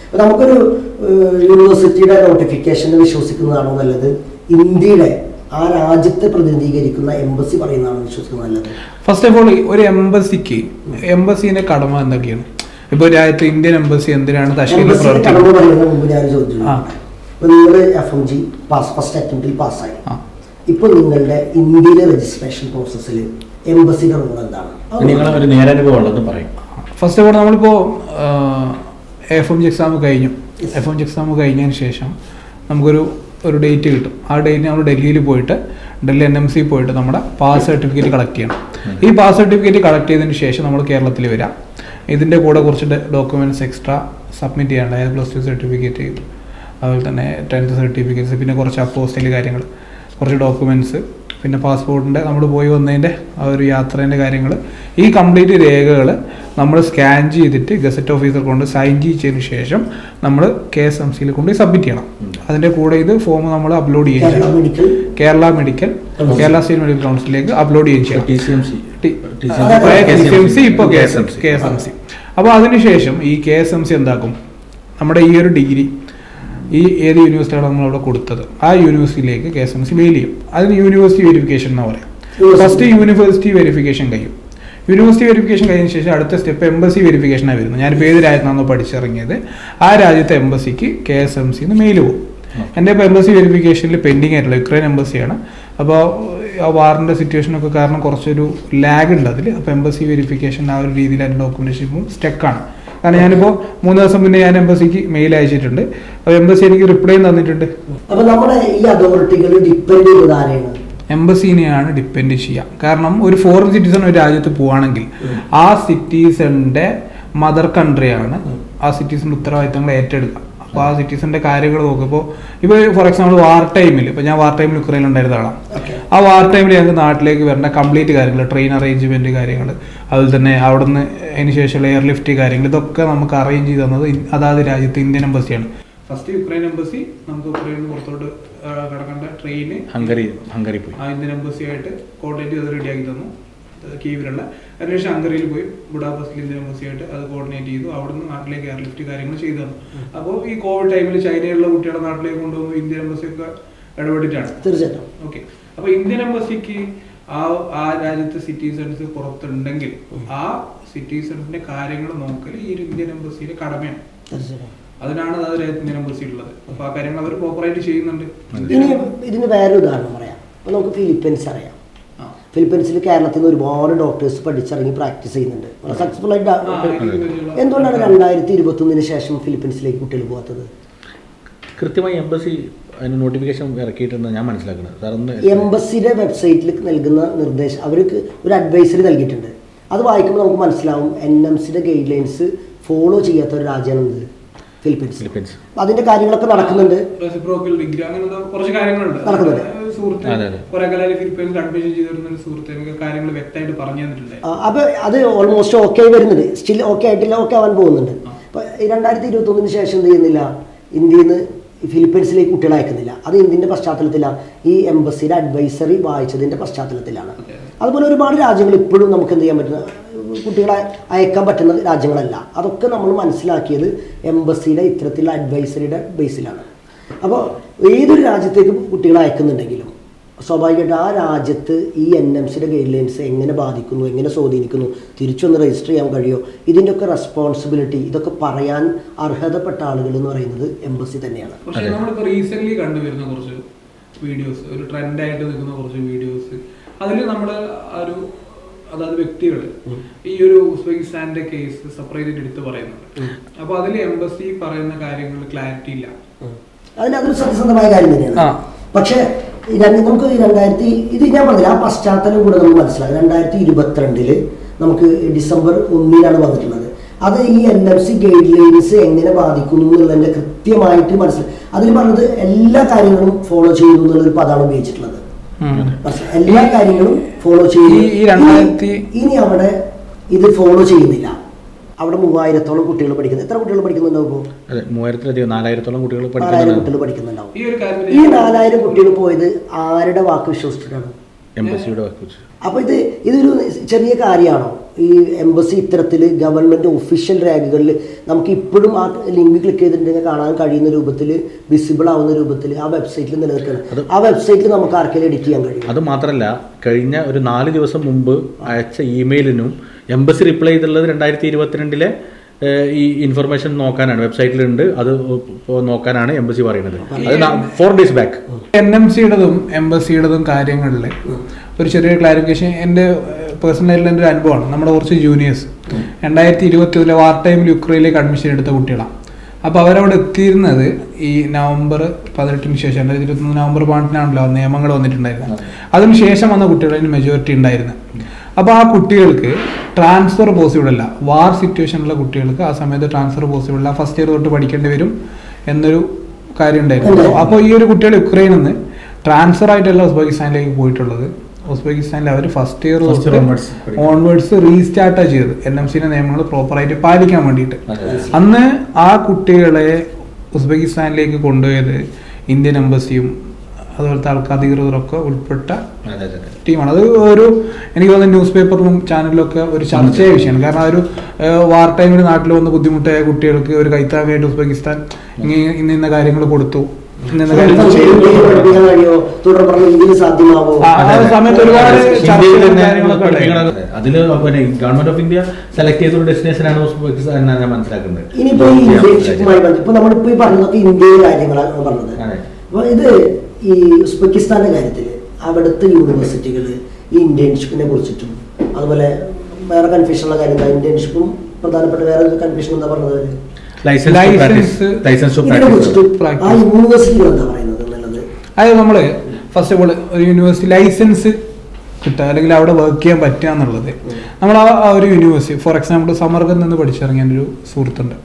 അപ്പൊ നമുക്കൊരു യൂണിവേഴ്സിറ്റിയുടെ നോട്ടിഫിക്കേഷനെ വിശ്വസിക്കുന്നതാണോ നല്ലത്, ഇന്ത്യയുടെ ആ രാജ്യത്തെ പ്രതിനിധീകരിക്കുന്ന എംബസി പറയുന്നതാണോ വിശ്വസിക്കുന്നത് നല്ലത്? ഫസ്റ്റ് ഓഫ് ഓൾ ഒരു എംബസിന്റെ കടമ എന്തൊക്കെയാണ്? ഇപ്പൊ രാജ്യത്ത് ഇന്ത്യൻ എംബസി എന്തിനാണ് കടമ പറയുന്നതിന് മുമ്പ് ഞാൻ ചോദിച്ചു, നിങ്ങൾ FMG ഫസ്റ്റ് അറ്റംപ്റ്റിൽ പാസ്സായി, ഇപ്പൊ നിങ്ങളുടെ ഇന്ത്യയിലെ രജിസ്ട്രേഷൻ പ്രോസസ്സിൽ എംബസിയുടെ റോൾ എന്താണ്? ഫസ്റ്റ് ഓഫ് ഓൾ നമ്മളിപ്പോൾ FMG എക്സാം കഴിഞ്ഞു. FMG എക്സാം കഴിഞ്ഞതിന് ശേഷം നമുക്കൊരു ഡേറ്റ് കിട്ടും. ആ ഡേറ്റ് നമ്മൾ ഡൽഹിയിൽ പോയിട്ട് ഡൽഹി NMC പോയിട്ട് നമ്മുടെ പാസ് സർട്ടിഫിക്കറ്റ് കളക്ട് ചെയ്യണം. ഈ പാസ് സർട്ടിഫിക്കറ്റ് കളക്ട് ചെയ്തതിന് ശേഷം നമ്മൾ കേരളത്തിൽ വരാം. ഇതിൻ്റെ കൂടെ കുറച്ച് ഡോക്യുമെൻറ്റ്സ് എക്സ്ട്രാ സബ്മിറ്റ് ചെയ്യാണ്ട്, അതായത് +2 സർട്ടിഫിക്കറ്റ്, അതുപോലെ തന്നെ 10th സർട്ടിഫിക്കറ്റ്സ്, പിന്നെ കുറച്ച് അപ്പോസ്റ്റൽ കാര്യങ്ങൾ, കുറച്ച് ഡോക്യുമെൻറ്റ്സ്, പിന്നെ പാസ്പോർട്ടിൻ്റെ നമ്മൾ പോയി വന്നതിൻ്റെ ആ ഒരു യാത്രേൻ്റെ കാര്യങ്ങൾ, ഈ കംപ്ലീറ്റ് രേഖകൾ നമ്മൾ സ്കാൻ ചെയ്തിട്ട് ഗസറ്റ് ഓഫീസർ കൊണ്ട് സൈൻ ചെയ്തതിന് ശേഷം നമ്മൾ KSMCയിൽ കൊണ്ട് സബ്മിറ്റ് ചെയ്യണം. അതിൻ്റെ കൂടെ ഇത് ഫോം നമ്മൾ അപ്ലോഡ് ചെയ്യുകയും ചെയ്യണം. കേരള സ്റ്റേറ്റ് മെഡിക്കൽ കൗൺസിലിലേക്ക് അപ്ലോഡ് ചെയ്യുകയും ചെയ്യണം. TCMC ഇപ്പോൾ KSMC. അപ്പോൾ അതിനുശേഷം ഈ KSMC എന്താക്കും, നമ്മുടെ ഈ ഒരു ഡിഗ്രി ഏത് യൂണിവേഴ്സിറ്റിയാണ് നമ്മളവിടെ കൊടുത്തത് ആ യൂണിവേഴ്സിറ്റിയിലേക്ക് KSMC മെയിൽ ചെയ്യും. അതിന് യൂണിവേഴ്സിറ്റി വെരിഫിക്കേഷൻ എന്ന് പറയും. ഫസ്റ്റ് യൂണിവേഴ്സിറ്റി വെരിഫിക്കേഷൻ കഴിയും. യൂണിവേഴ്സിറ്റി വെരിഫിക്കേഷൻ കഴിഞ്ഞ ശേഷം അടുത്ത സ്റ്റെപ്പ് എംബസി വെരിഫിക്കേഷനാണ് വരുന്നത്. ഞാനിപ്പോൾ ഏത് രാജ്യത്താണോ പഠിച്ചിറങ്ങിയത് ആ രാജ്യത്തെ എംബസിക്ക് KSMC മെയിൽ പോകും. എൻ്റെ ഇപ്പോൾ എംബസി വെരിഫിക്കേഷനിൽ പെൻഡിങ് ആയിട്ടുള്ള യുക്രൈൻ എംബസിയാണ്. അപ്പോൾ ആ വാറിൻ്റെ സിറ്റുവേഷനൊക്കെ കാരണം കുറച്ചൊരു ലാഗ് ഉണ്ട് അതിൽ. അപ്പോൾ എംബസി വെരിഫിക്കേഷൻ ആ ഒരു രീതിയിൽ അതിൻ്റെ ഡോക്യുമെൻറ്റേഷനും സ്റ്റക്കാണ്. കാരണം ഞാനിപ്പോൾ 3 ദിവസം മുന്നേ ഞാൻ എംബസിക്ക് മെയിൽ അയച്ചിട്ടുണ്ട്. അപ്പോൾ എംബസി എനിക്ക് റിപ്ലൈ തന്നിട്ടുണ്ട്. അപ്പോൾ നമ്മുടെ ഈ അതോറിറ്റികൾ ഡിപ്പെൻഡ് ചെയ്യുന്നത് ആരെയാണ്? എംബസിനെയാണ് ഡിപ്പെൻഡ് ചെയ്യുക. കാരണം ഒരു ഫോറിൻ സിറ്റിസൺ ഒരു രാജ്യത്ത് പോവുകയാണെങ്കിൽ ആ സിറ്റിസന്റെ മദർ കൺട്രിയാണ് ആ സിറ്റിസന്റെ ഉത്തരവാദിത്തങ്ങൾ ഏറ്റെടുക്കുക. അപ്പോൾ ആ സിറ്റിസന്റെ കാര്യങ്ങൾ നോക്കുമ്പോൾ ഇപ്പോൾ ഫോർ എക്സാമ്പിൾ വാർ ടൈമിൽ, ഇപ്പോൾ ഞാൻ വാർ ടൈമിൽ യുക്രൈനിൽ ഉണ്ടായിരുന്ന ആളാണ്. ആ വാർ ടൈമിൽ ഞങ്ങൾക്ക് നാട്ടിലേക്ക് വരേണ്ട കംപ്ലീറ്റ് കാര്യങ്ങൾ, ട്രെയിൻ അറേഞ്ച്മെന്റ് കാര്യങ്ങൾ, അതുപോലെ തന്നെ അവിടുന്ന് അതിന് ശേഷമുള്ള എയർലിഫ്റ്റ് കാര്യങ്ങൾ, ഇതൊക്കെ നമുക്ക് അറേഞ്ച് ചെയ്ത് തന്നത് അതാത് രാജ്യത്തെ ഇന്ത്യൻ എംബസിയാണ്. ഫസ്റ്റ് യുക്രൈൻ എംബസി നമുക്ക് യുക്രൈനിൽ പുറത്തോട്ട് കിടക്കേണ്ട ട്രെയിന് ഹംഗറി പോയി ആ ഇന്ത്യൻ എംബസിയായിട്ട് കോർഡിനേറ്റ് ചെയ്ത് റെഡിയാക്കി തന്നു കീവിലുള്ള. അതിനുശേഷം ഹംഗറിയിൽ പോയി ബുഡാപെസ്റ്റിൽ ഇന്ത്യൻ എംബസിയായിട്ട് അത് കോർഡിനേറ്റ് ചെയ്തു. അവിടുന്ന് നാട്ടിലേക്ക് എയർലിഫ്റ്റ് കാര്യങ്ങൾ ചെയ്തു തന്നു. അപ്പോൾ ഈ കോവിഡ് ടൈമിൽ ചൈനയിലുള്ള കുട്ടികളെ നാട്ടിലേക്ക് കൊണ്ടുവന്നു ഇന്ത്യൻ എംബസിയൊക്കെ ഇടപെട്ടിട്ടാണ്. തീർച്ചയായിട്ടും. ഓക്കെ. അപ്പോൾ ഇന്ത്യൻ എംബസിക്ക് ആ രാജ്യത്തെ സിറ്റിസൺസ് പുറത്തുണ്ടെങ്കിൽ ആ സിറ്റിസൺസിന്റെ കാര്യങ്ങൾ നോക്കൽ ഈ ഒരു ഇന്ത്യൻ എംബസിയുടെ കടമയാണ്. അതിനാണ് അത് ഇന്ത്യൻ എംബസി ഉള്ളത്. അപ്പൊ ആ കാര്യങ്ങൾ അവർ പ്രോപ്പറായിട്ട് ചെയ്യുന്നുണ്ട്. ഇതിന് വേറൊരു ഉദാഹരണം പറയാം. അപ്പൊ നമുക്ക് ഫിലിപ്പീൻസ് അറിയാം. ഫിലിപ്പീൻസിൽ കേരളത്തിൽ നിന്ന് ഒരുപാട് ഡോക്ടേഴ്സ് പഠിച്ചിറങ്ങി പ്രാക്ടീസ് ചെയ്യുന്നുണ്ട്, സക്സസ്ഫുൾ ആയിട്ട്. എന്തുകൊണ്ടാണ് 2021 ശേഷം ഫിലിപ്പീൻസിലേക്ക് കുട്ടികൾ പോകാത്തത്? കൃത്യമായി എംബസി അതിന് നോട്ടിഫിക്കേഷൻ ഇറക്കിയിട്ടുണ്ട് ഞാൻ മനസ്സിലാക്കുന്നത്. എംബസിയുടെ വെബ്സൈറ്റിൽ നൽകുന്ന നിർദ്ദേശം അവർക്ക് ഒരു അഡ്വൈസറി നൽകിയിട്ടുണ്ട്. അത് വായിക്കുമ്പോൾ നമുക്ക് മനസ്സിലാവും NMCയുടെ ഗൈഡ് ലൈൻസ് ഫോളോ ചെയ്യാത്ത ഒരു രാജ്യമാണ് ഫിലിപ്പീൻസ്. അതിന്റെ കാര്യങ്ങളൊക്കെ നടക്കുന്നുണ്ട്. കുറച്ച് കാര്യങ്ങളുണ്ട് നടക്കുന്നുണ്ട്. അപ്പൊ അത് ഓൾമോസ്റ്റ് ഓക്കെ വരുന്നുണ്ട്. സ്റ്റിൽ ഓക്കെ ആയിട്ടില്ല, ഓക്കെ ആവാൻ പോകുന്നുണ്ട്. അപ്പൊ 2021 ശേഷം എന്ത് ചെയ്യുന്നില്ല, ഇന്ത്യയിൽ നിന്ന് ഫിലിപ്പീൻസിലേക്ക് കുട്ടികളെ അയക്കുന്നില്ല. അത് എന്തിന്റെ പശ്ചാത്തലത്തിലാണ്? ഈ എംബസിയുടെ അഡ്വൈസറി വായിച്ചതിന്റെ പശ്ചാത്തലത്തിലാണ്. അതുപോലെ ഒരുപാട് രാജ്യങ്ങൾ ഇപ്പോഴും നമുക്ക് എന്ത് ചെയ്യാൻ പറ്റുന്ന, കുട്ടികളെ അയക്കാൻ പറ്റുന്ന രാജ്യങ്ങളല്ല. അതൊക്കെ നമ്മൾ മനസ്സിലാക്കിയത് എംബസിയുടെ ഇത്തരത്തിലുള്ള അഡ്വൈസറിയുടെ ബേസിലാണ്. അപ്പോൾ ഏതൊരു രാജ്യത്തേക്ക് കുട്ടികളെ അയക്കുന്നുണ്ടെങ്കിലും സ്വാഭാവികമായിട്ട് ആ രാജ്യത്ത് ഈ NMCയുടെ ഗൈഡ് ലൈൻസ് എങ്ങനെ ബാധിക്കുന്നു, എങ്ങനെ സ്വാധീനിക്കുന്നു, തിരിച്ചൊന്ന് രജിസ്റ്റർ ചെയ്യാൻ കഴിയുമോ, ഇതിൻ്റെയൊക്കെ റെസ്പോൺസിബിലിറ്റി, ഇതൊക്കെ പറയാൻ അർഹതപ്പെട്ട ആളുകൾ എന്ന് പറയുന്നത് എംബസി തന്നെയാണ്. പക്ഷേ നമ്മളിപ്പോൾ റീസെൻ്റ്ലി കണ്ടുവരുന്ന കുറച്ച് വീഡിയോസ്, ഒരു ട്രെൻഡായിട്ട് നിൽക്കുന്ന കുറച്ച് വീഡിയോസ്, അതിൽ നമ്മൾ അതായത് വ്യക്തികൾ ഈ ഒരു ഉസ്ബെക്കിസ്ഥാന്റെ കേസ് സെപ്പറേറ്റ് എടുത്ത് പറയുന്നുണ്ട്. അപ്പോൾ അതിൽ എംബസി പറയുന്ന കാര്യങ്ങൾ ക്ലാരിറ്റി ഇല്ല. അതൊരു സത്യസന്ധമായ കാര്യം തന്നെയാണ്. പക്ഷേ നമുക്ക് ഇത് ഞാൻ പറഞ്ഞില്ല, ആ പശ്ചാത്തലം കൂടെ നമുക്ക് മനസ്സിലാകും. 2022 നമുക്ക് December 1 വന്നിട്ടുള്ളത്. അത് ഈ NMC ഗൈഡ് ലൈൻസ് എങ്ങനെ ബാധിക്കുന്നു എന്നുള്ളതിന്റെ കൃത്യമായിട്ട് മനസ്സിലായി. അതിൽ പറഞ്ഞത് എല്ലാ കാര്യങ്ങളും ഫോളോ ചെയ്യുന്നു എന്നുള്ളൊരു പദമാണ് ഉപയോഗിച്ചിട്ടുള്ളത്. എല്ലാ കാര്യങ്ങളും ഫോളോ ചെയ്യുന്നു. ഇനി അവിടെ ഇത് ഫോളോ ചെയ്യുന്നില്ല. അവിടെ 3000-ഓളം കുട്ടികൾ പഠിക്കുന്നത്. എത്ര കുട്ടികൾ പഠിക്കുന്നുണ്ടാവും? 4000-4000 കുട്ടികൾ 4000 കുട്ടികൾ പഠിക്കുന്നുണ്ടാവും. ഈ 4000 കുട്ടികൾ പോയത് ആരുടെ വാക്ക് വിശ്വസിച്ചിട്ടാണ്? എംബസിയുടെ വാക്ക്. അപ്പൊ ഇതൊരു ചെറിയ കാര്യമാണോ? ഈ എംബസി ഇത്തരത്തിൽ ഗവൺമെന്റ് ഒഫീഷ്യൽ രേഖകളിൽ നമുക്ക് ഇപ്പോഴും ആ ലിങ്ക് ക്ലിക്ക് ചെയ്തിട്ടുണ്ടെങ്കിൽ കാണാൻ കഴിയുന്ന രൂപത്തിൽ, വിസിബിൾ ആവുന്ന രൂപത്തിൽ ആ വെബ്സൈറ്റിൽ നിലനിൽക്കണം. ആ വെബ്സൈറ്റിൽ നമുക്ക് ആർക്കെങ്കിലും എഡിറ്റ് ചെയ്യാൻ കഴിയും. അത് മാത്രമല്ല, കഴിഞ്ഞ ഒരു 4 ദിവസം മുമ്പ് അയച്ച ഇമെയിലിനും എംബസി റിപ്ലൈ ചെയ്തുള്ളത് 2022 ഈ ഇൻഫർമേഷൻ നോക്കാനാണ്, വെബ്സൈറ്റിലുണ്ട്, അത് നോക്കാനാണ് എംബസി പറയുന്നത്. അത് 4 days ബാക്ക്. NMCയുടേതും എംബസിയുടേതും കാര്യങ്ങളിൽ ഒരു ചെറിയ ക്ലാരിഫിക്കേഷൻ. എൻ്റെ പേഴ്സണലായിട്ടുള്ള എൻ്റെ ഒരു അനുഭവമാണ്. നമ്മുടെ കുറച്ച് ജൂനിയേഴ്സ് 2021 വാർ ടൈമിൽ യുക്രൈനിലേക്ക് അഡ്മിഷൻ എടുത്ത കുട്ടികളാണ്. അപ്പോൾ അവരവിടെ എത്തിയിരുന്നത് ഈ November 18 ശേഷം, 2023 November 18 നിയമങ്ങൾ വന്നിട്ടുണ്ടായിരുന്നത്. അതിനുശേഷം വന്ന കുട്ടികളതിന് മെജോറിറ്റി ഉണ്ടായിരുന്നത്. അപ്പോൾ ആ കുട്ടികൾക്ക് ട്രാൻസ്ഫർ പോസിബിൾ അല്ല. വാർ സിറ്റുവേഷനുള്ള കുട്ടികൾക്ക് ആ സമയത്ത് ട്രാൻസ്ഫർ പോസിബിൾ അല്ല. ഫസ്റ്റ് ഇയർ തൊട്ട് പഠിക്കേണ്ടി വരും എന്നൊരു കാര്യം ഉണ്ടായിരുന്നു. അപ്പോൾ ഈ ഒരു കുട്ടികൾ യുക്രൈനിൽ നിന്ന് ട്രാൻസ്ഫർ ആയിട്ടല്ല ഉസ്ബെക്കിസ്ഥാനിലേക്ക് പോയിട്ടുള്ളത്. ഉസ്ബെക്കിസ്ഥാനിൽ അവർ ഫസ്റ്റ് ഇയർ ഓൺവേർഡ്സ് റീസ്റ്റാർട്ടാണ് ചെയ്തത്, NMCയുടെ നിയമങ്ങൾ പ്രോപ്പറായിട്ട് പാലിക്കാൻ വേണ്ടിയിട്ട്. അന്ന് ആ കുട്ടികളെ ഉസ്ബെക്കിസ്ഥാനിലേക്ക് കൊണ്ടുപോയത് ഇന്ത്യൻ എംബസിയും അതുപോലത്തെ അധികൃതരൊക്കെ ഉൾപ്പെട്ട ടീമാണ്. അത് എനിക്ക് തോന്നുന്നു ന്യൂസ് പേപ്പറിലും ചാനലിലൊക്കെ ഒരു ചർച്ചയായ വിഷയമാണ്. കാരണം ആ ഒരു വാർ ടൈമിൽ നാട്ടിൽ വന്ന് ബുദ്ധിമുട്ടായ കുട്ടികൾക്ക് ഒരു കൈത്താങ്ങായിട്ട് ഉസ്ബെക്കിസ്ഥാൻ ഇന്ന കാര്യങ്ങൾ കൊടുത്തു. അതില് ഗവൺമെന്റ് ഓഫ് ഇന്ത്യ സെലക്ട് ചെയ്ത ഒരു ഡെസ്റ്റിനേഷൻ ആണ് ഉസ്ബെക്കിസ്ഥാൻ എന്നാണ് ഞാൻ മനസ്സിലാക്കുന്നത്. ഇനിയിപ്പോ നമ്മളിപ്പോ ഈ പറഞ്ഞതൊക്കെ ഇന്ത്യയിലെ കാര്യങ്ങളാണ് പറഞ്ഞത്. അപ്പൊ ഇത് ഈ ഉസ്ബെക്കിസ്ഥാന്റെ കാര്യത്തിൽ അവിടുത്തെ യൂണിവേഴ്സിറ്റികൾ ഈ ഇന്റേൺഷിപ്പിനെ കുറിച്ചിട്ടും അതുപോലെ വേറെ കൺഫ്യൂഷനുള്ള കാര്യം എന്താ? ഇന്റേൺഷിപ്പും പ്രധാനപ്പെട്ട വേറെ കൺഫ്യൂഷൻ എന്താ പറഞ്ഞത്? യൂണിവേഴ്സിറ്റികൾ എന്താ പറയുന്നത് എന്നുള്ളത്. അതായത് നമ്മള് ഫസ്റ്റ് ഓഫ് ഓൾ ഒരു യൂണിവേഴ്സിറ്റി ലൈസൻസ് കിട്ടുക അല്ലെങ്കിൽ അവിടെ വർക്ക് ചെയ്യാൻ പറ്റുക എന്നുള്ളത്, നമ്മൾ ആ ഒരു യൂണിവേഴ്സിറ്റി, ഫോർ എക്സാമ്പിൾ സമർഖന്ദിൽ നിന്ന് പഠിച്ചിറങ്ങിയ എൻ്റെ ഒരു സുഹൃത്തുണ്ട്.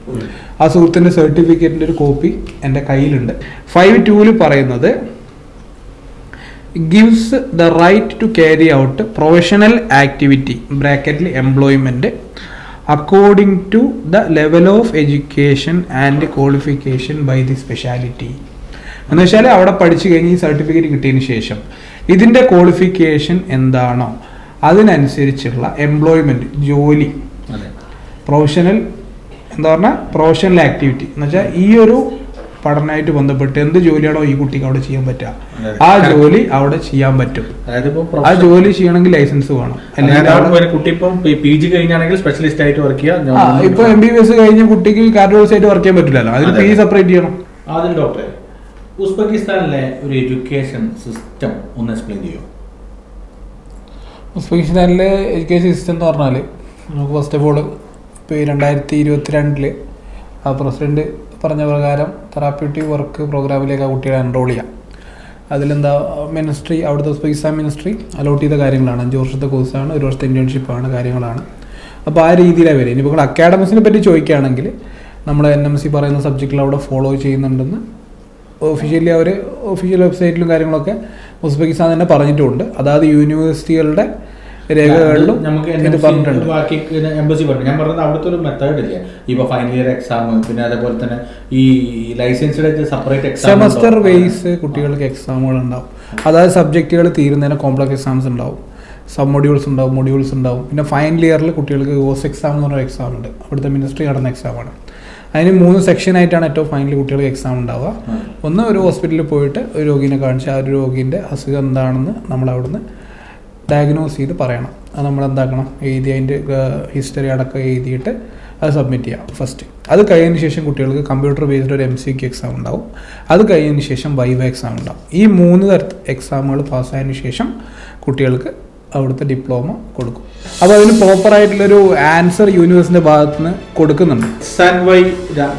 ആ സുഹൃത്തിൻ്റെ സർട്ടിഫിക്കറ്റിൻ്റെ ഒരു കോപ്പി എൻ്റെ കയ്യിലുണ്ട്. 5(2) പറയുന്നത് gives the right to carry out professional activity ബ്രാക്കറ്റിൽ employment according to the level of education and qualification by the speciality. എന്ന് വെച്ചാൽ അവിടെ പഠിച്ചു കഴിഞ്ഞ് ഈ സർട്ടിഫിക്കറ്റ് കിട്ടിയതിന് ശേഷം ഇതിൻ്റെ ക്വാളിഫിക്കേഷൻ എന്താണോ അതിനനുസരിച്ചുള്ള എംപ്ലോയ്മെൻറ്റ്, ജോലി, പ്രൊഫഷണൽ എന്താ പറഞ്ഞാൽ പ്രൊഫഷണൽ ആക്ടിവിറ്റി എന്ന് വെച്ചാൽ ഈ ഒരു പഠനമായിട്ട് ബന്ധപ്പെട്ട് എന്ത് ജോലിയാണോ ഈ കുട്ടിക്ക് അവിടെ ചെയ്യാൻ പറ്റുക, ആ ജോലി അവിടെ ചെയ്യാൻ പറ്റും. ആ ജോലി ചെയ്യണമെങ്കിൽ ലൈസൻസ് വേണം. കുട്ടി ഇപ്പം PG കഴിഞ്ഞാണെങ്കിൽ സ്പെഷ്യലിസ്റ്റ് ആയിട്ട് വർക്ക് ചെയ്യാം. ഇപ്പൊ MBBS കഴിഞ്ഞ കുട്ടിക്ക് കാർഡിയോളജിസ്റ്റ് ആയിട്ട് വർക്ക് ചെയ്യാൻ പറ്റില്ലല്ലോ, അതിന് PG സെപ്പറേറ്റ് ചെയ്യണം. ആദ്യം ഡോക്ടറെ, ഉസ്ബെക്കിസ്ഥാനിലെ ഒരു എഡ്യൂക്കേഷൻ സിസ്റ്റം ഒന്ന് എക്സ്പ്ലെയിൻ ചെയ്യുമോ? ഉസ്ബെക്കിസ്ഥാനിലെ എഡ്യൂക്കേഷൻ സിസ്റ്റം എന്ന് പറഞ്ഞാൽ നമുക്ക് ഫസ്റ്റ് ഓഫ് ഓൾ ഇപ്പോൾ 2022 ആ പ്രസിഡന്റ് പറഞ്ഞ പ്രകാരം തെറാപ്യൂട്ടിക് വർക്ക് പ്രോഗ്രാമിലേക്ക് ആ കുട്ടികളെ എൻറോൾ ചെയ്യാം. അതിലെന്താ മിനിസ്ട്രി, അവിടുത്തെ ഉസ്ബെക്കിസ്ഥാൻ മിനിസ്ട്രി അലോട്ട് ചെയ്ത കാര്യങ്ങളാണ്. 5 വർഷത്തെ കോഴ്സാണ്, 1 വർഷത്തെ ഇന്റേൺഷിപ്പാണ്, കാര്യങ്ങളാണ്. അപ്പോൾ ആ രീതിയിലാണ് വരിക. ഇനിയിപ്പോൾ നിങ്ങൾ അക്കാഡമിക്സിനെ പറ്റി ചോദിക്കുകയാണെങ്കിൽ നമ്മുടെ NMC പറയുന്ന സബ്ജക്റ്റിൽ അവിടെ ഫോളോ ചെയ്യുന്നുണ്ടെന്ന് ഒഫീഷ്യലി അവർ ഒഫീഷ്യൽ വെബ്സൈറ്റിലും കാര്യങ്ങളൊക്കെ ഉസ്ബെക്കിസ്ഥാൻ തന്നെ പറഞ്ഞിട്ടുമുണ്ട്. അതായത് യൂണിവേഴ്സിറ്റികളുടെ രേഖകളിലും ഇത് പറഞ്ഞിട്ടുണ്ട്. എംബസി പറഞ്ഞു. ഞാൻ പറഞ്ഞത് അവിടുത്തെ ഒരു മെത്തേഡ് ഇല്ല. ഇപ്പോൾ ഫൈനൽ ഇയർ എക്സാം, പിന്നെ അതേപോലെ തന്നെ ഈ ലൈസൻസിന്റെ സെപ്പറേറ്റ് എക്സാം, സെമസ്റ്റർ വൈസ് കുട്ടികൾക്ക് എക്സാമുകൾ ഉണ്ടാവും. അതായത് സബ്ജക്റ്റുകൾ തീരുന്നതിന് കോംപ്ലക്സ് എക്സാംസ് ഉണ്ടാവും, സബ് മൊഡ്യൂൾസ് ഉണ്ടാവും, മൊഡ്യൂൾസ് ഉണ്ടാവും. പിന്നെ ഫൈനൽ ഇയറിൽ കുട്ടികൾക്ക് ഓസ് എക്സാം എന്ന് പറഞ്ഞ എക്സാം ഉണ്ട്, അവിടുത്തെ മിനിസ്ട്രി നടന്ന എക്സാമാണ്. അതിന് 3 സെക്ഷനായിട്ടാണ് ഏറ്റവും ഫൈനലി കുട്ടികൾക്ക് എക്സാം ഉണ്ടാവുക. ഒന്ന്, ഒരു ഹോസ്പിറ്റലിൽ പോയിട്ട് ഒരു രോഗീനെ കാണിച്ച് ആ ഒരു രോഗീൻ്റെ അസുഖം എന്താണെന്ന് നമ്മളവിടുന്ന് ഡയഗ്നോസ് ചെയ്ത് പറയണം. അത് നമ്മൾ എന്താക്കണം, എഴുതി അതിൻ്റെ ഹിസ്റ്ററി അടക്കം എഴുതിയിട്ട് അത് സബ്മിറ്റ് ചെയ്യാം ഫസ്റ്റ്. അത് കഴിഞ്ഞതിന് ശേഷം കുട്ടികൾക്ക് കമ്പ്യൂട്ടർ ബേസ്ഡ് ഒരു MCQ എക്സാം ഉണ്ടാവും. അത് കഴിഞ്ഞതിന് ശേഷം വൈവ എക്സാം ഉണ്ടാവും. ഈ 3 തരത്തിൽ എക്സാമുകൾ പാസ്സായതിനു ശേഷം കുട്ടികൾക്ക് അവിടുത്തെ ഡിപ്ലോമ കൊടുക്കും. അപ്പോൾ അതിന് പ്രോപ്പറായിട്ടുള്ളൊരു ആൻസർ യൂണിവേഴ്സിൻ്റെ ഭാഗത്ത് നിന്ന് കൊടുക്കുന്നുണ്ട്.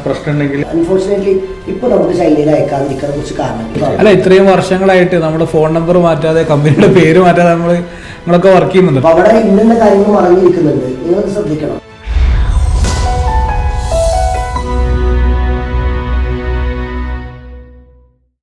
പ്രശ്നമുണ്ടെങ്കിൽ അൺഫോർച്ചുനേറ്റ്ലി ഇപ്പോൾ നമുക്ക് ചൈനയിൽ അയക്കാതിരിക്കാൻ കുറച്ച് കാരണം അല്ല, ഇത്രയും വർഷങ്ങളായിട്ട് നമ്മുടെ ഫോൺ നമ്പർ മാറ്റാതെ കമ്പനിയുടെ പേര് മാറ്റാതെ നിങ്ങളൊക്കെ വർക്ക് ചെയ്യുന്നുണ്ട്. അവിടെ ഇന്ന കാര്യങ്ങൾ മറഞ്ഞിരിക്കുന്നുണ്ട്, നിങ്ങളത് ശ്രദ്ധിക്കണം.